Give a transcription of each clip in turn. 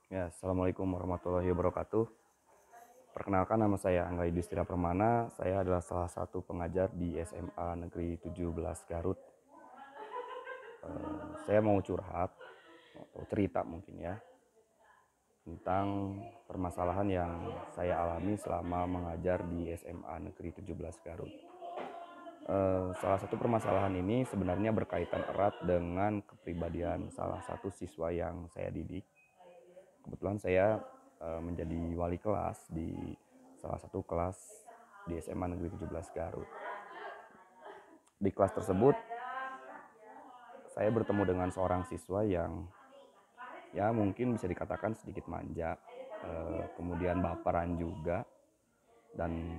Ya, Assalamualaikum warahmatullahi wabarakatuh. Perkenalkan, nama saya Angga Yudhistira Permana. Saya adalah salah satu pengajar di SMA Negeri 17 Garut. Saya mau curhat atau cerita mungkin ya tentang permasalahan yang saya alami selama mengajar di SMA Negeri 17 Garut. Salah satu permasalahan ini sebenarnya berkaitan erat dengan kepribadian salah satu siswa yang saya didik. Kebetulan saya menjadi wali kelas di salah satu kelas di SMA Negeri 17 Garut. Di kelas tersebut saya bertemu dengan seorang siswa yang ya mungkin bisa dikatakan sedikit manja, kemudian baperan juga, dan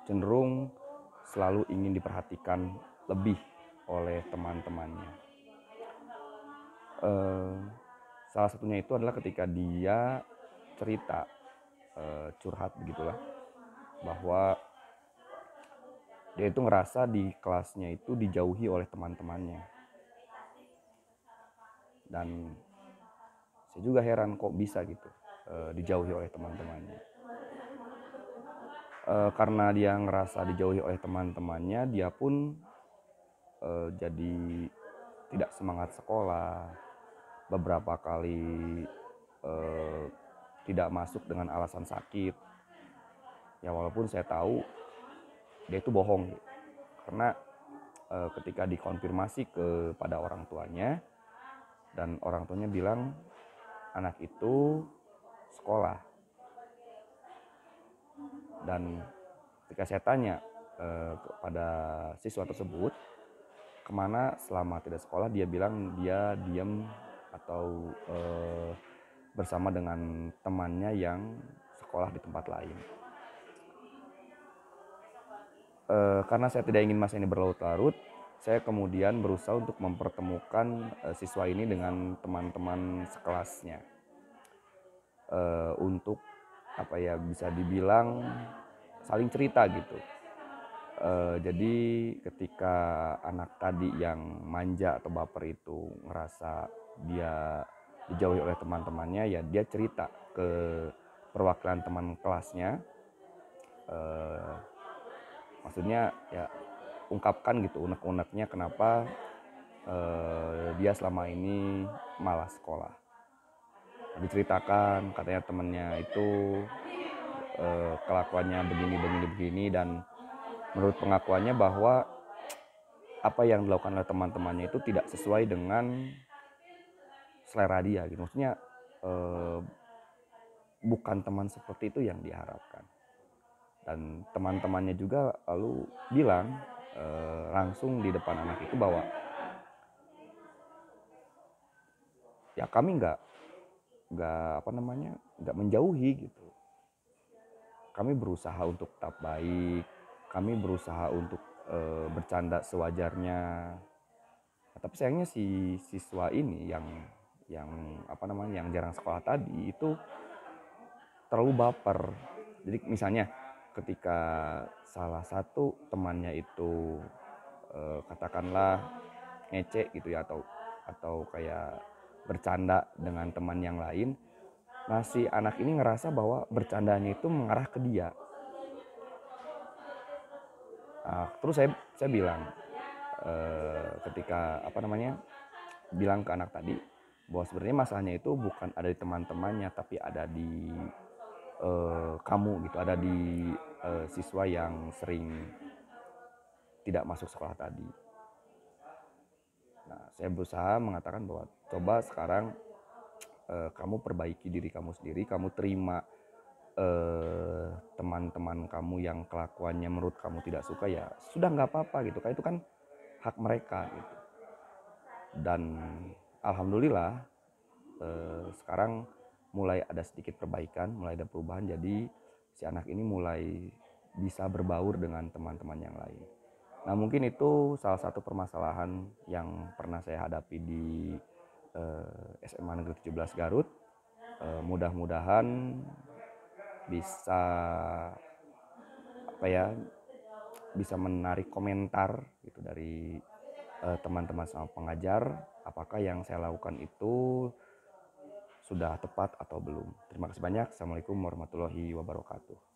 cenderung selalu ingin diperhatikan lebih oleh teman-temannya. Eh, Salah satunya itu adalah ketika dia cerita, curhat begitulah, bahwa dia itu ngerasa di kelasnya itu dijauhi oleh teman-temannya. Dan saya juga heran kok bisa gitu, dijauhi oleh teman-temannya. Karena dia ngerasa dijauhi oleh teman-temannya, dia pun jadi tidak semangat sekolah. Beberapa kali eh, tidak masuk dengan alasan sakit. Ya walaupun saya tahu dia itu bohong, karena ketika dikonfirmasi kepada orang tuanya, dan orang tuanya bilang anak itu sekolah. Dan ketika saya tanya kepada siswa tersebut kemana selama tidak sekolah, dia bilang dia diam atau bersama dengan temannya yang sekolah di tempat lain. Karena saya tidak ingin masa ini berlarut-larut, saya kemudian berusaha untuk mempertemukan siswa ini dengan teman-teman sekelasnya, untuk apa ya, bisa dibilang saling cerita gitu. Jadi ketika anak tadi yang manja atau baper itu ngerasa dia dijauhi oleh teman-temannya, ya dia cerita ke perwakilan teman kelasnya, eh, maksudnya ya ungkapkan gitu unek-uneknya kenapa dia selama ini malas sekolah. Diceritakan katanya temennya itu kelakuannya begini, dan menurut pengakuannya bahwa apa yang dilakukan oleh teman-temannya itu tidak sesuai dengan selera dia gitu. Maksudnya eh, bukan teman seperti itu yang diharapkan. Dan teman-temannya juga lalu bilang langsung di depan anak itu bahwa ya kami nggak menjauhi gitu. Kami berusaha untuk tetap baik, kami berusaha untuk bercanda sewajarnya. Tapi sayangnya si siswa ini yang yang jarang sekolah tadi itu terlalu baper. Jadi misalnya ketika salah satu temannya itu katakanlah ngece gitu ya, atau kayak bercanda dengan teman yang lain, nah si anak ini ngerasa bahwa bercandanya itu mengarah ke dia. Nah, terus saya bilang ketika bilang ke anak tadi bahwa sebenarnya masalahnya itu bukan ada di teman-temannya, tapi ada di kamu gitu, ada di siswa yang sering tidak masuk sekolah tadi. Nah, saya berusaha mengatakan bahwa coba sekarang kamu perbaiki diri kamu sendiri, kamu terima teman-teman kamu yang kelakuannya menurut kamu tidak suka, ya sudah, nggak apa-apa gitu kan, itu kan hak mereka gitu. Dan alhamdulillah sekarang mulai ada sedikit perbaikan, mulai ada perubahan, jadi si anak ini mulai bisa berbaur dengan teman-teman yang lain. Nah mungkin itu salah satu permasalahan yang pernah saya hadapi di SMA Negeri 17 Garut. Mudah-mudahan bisa apa ya, bisa menarik komentar gitu dari teman-teman sama pengajar, apakah yang saya lakukan itu sudah tepat atau belum. Terima kasih banyak. Assalamualaikum warahmatullahi wabarakatuh.